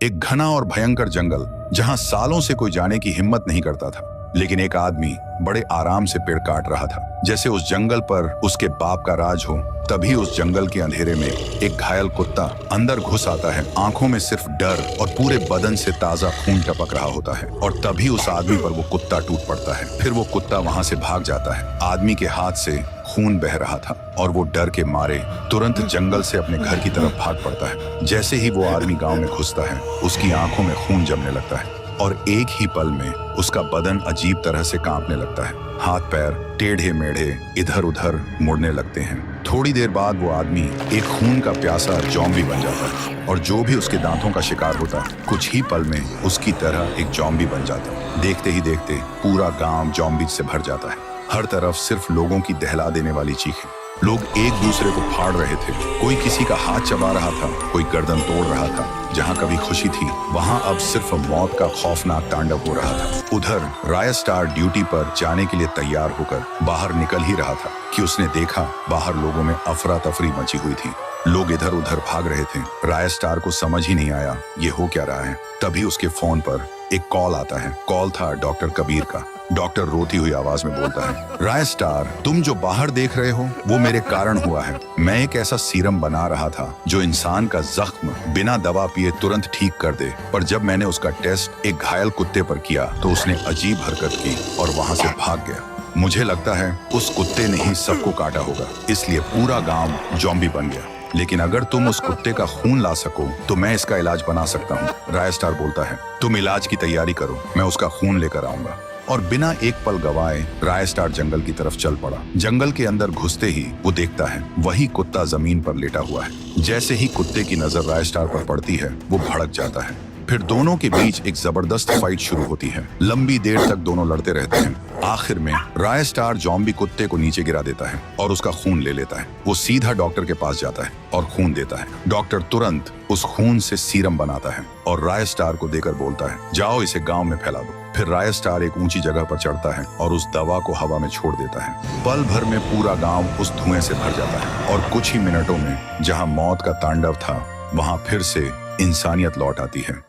एक घना और भयंकर जंगल जहां सालों से कोई जाने की हिम्मत नहीं करता था। लेकिन एक आदमी बड़े आराम से पेड़ काट रहा था, जैसे उस जंगल पर उसके बाप का राज हो। तभी उस जंगल के अंधेरे में एक घायल कुत्ता अंदर घुस आता है। आंखों में सिर्फ डर और पूरे बदन से ताजा खून टपक रहा होता है। और तभी उस आदमी पर वो कुत्ता टूट पड़ता है। फिर वो कुत्ता वहां से भाग जाता है। आदमी के हाथ से खून बह रहा था और वो डर के मारे तुरंत जंगल से अपने घर की तरफ भाग पड़ता है। जैसे ही वो आदमी गांव में घुसता है, उसकी आंखों में खून जमने लगता है और एक ही पल में उसका बदन अजीब तरह से कांपने लगता है। हाथ पैर टेढ़े मेढ़े इधर उधर मुड़ने लगते हैं। थोड़ी देर बाद वो आदमी एक खून का प्यासा जॉम्बी बन जाता है और जो भी उसके दांतों का शिकार होता कुछ ही पल में उसकी तरह एक जॉम्बी बन जाता। देखते ही देखते पूरा गांव जॉम्बी से भर जाता है। हर तरफ सिर्फ लोगों की दहला देने वाली चीखें। लोग एक दूसरे को फाड़ रहे थे। कोई किसी का हाथ चबा रहा था, कोई गर्दन तोड़ रहा था। जहां कभी खुशी थी, वहां अब सिर्फ मौत का खौफनाक तांडव हो रहा था। उधर रायस्टार ड्यूटी पर जाने के लिए तैयार होकर बाहर निकल ही रहा था कि उसने देखा बाहर लोगों में अफरा तफरी मची हुई थी। लोग इधर उधर भाग रहे थे। रायस्टार को समझ ही नहीं आया ये हो क्या रहा है। तभी उसके फोन पर एक कॉल आता है। कॉल था डॉक्टर कबीर का। डॉक्टर रोती हुई आवाज में बोलता है, रायस्टार, तुम जो बाहर देख रहे हो वो मेरे कारण हुआ है। मैं एक ऐसा सीरम बना रहा था जो इंसान का जख्म बिना दवा पिए तुरंत ठीक कर दे। पर जब मैंने उसका टेस्ट एक घायल कुत्ते पर किया तो उसने अजीब हरकत की और वहां से भाग गया। मुझे लगता है उस कुत्ते ने ही सबको काटा होगा, इसलिए पूरा गांव जॉम्बी बन गया। लेकिन अगर तुम उस कुत्ते का खून ला सको तो मैं इसका इलाज बना सकता हूँ। रायस्टार बोलता है, तुम इलाज की तैयारी करो, मैं उसका खून लेकर आऊंगा। और बिना एक पल गवाए रायस्टार जंगल की तरफ चल पड़ा। जंगल के अंदर घुसते ही वो देखता है वही कुत्ता जमीन पर लेटा हुआ है। जैसे ही कुत्ते की नजर रायस्टार पर पड़ती है, वो भड़क जाता है। फिर दोनों के बीच एक जबरदस्त फाइट शुरू होती है। लंबी देर तक दोनों लड़ते रहते हैं। आखिर में रायस्टार जॉम्बी कुत्ते को नीचे गिरा देता है और उसका खून ले लेता है। वो सीधा डॉक्टर के पास जाता है और खून देता है। डॉक्टर तुरंत उस खून से सीरम बनाता है और रायस्टार को देकर बोलता है, जाओ इसे गांव में फैला दो। फिर रायस्टार एक ऊंची जगह पर चढ़ता है और उस दवा को हवा में छोड़ देता है। पल भर में पूरा गांव उस धुएं से भर जाता है और कुछ ही मिनटों में जहां मौत का तांडव था, वहां फिर से इंसानियत लौट आती है।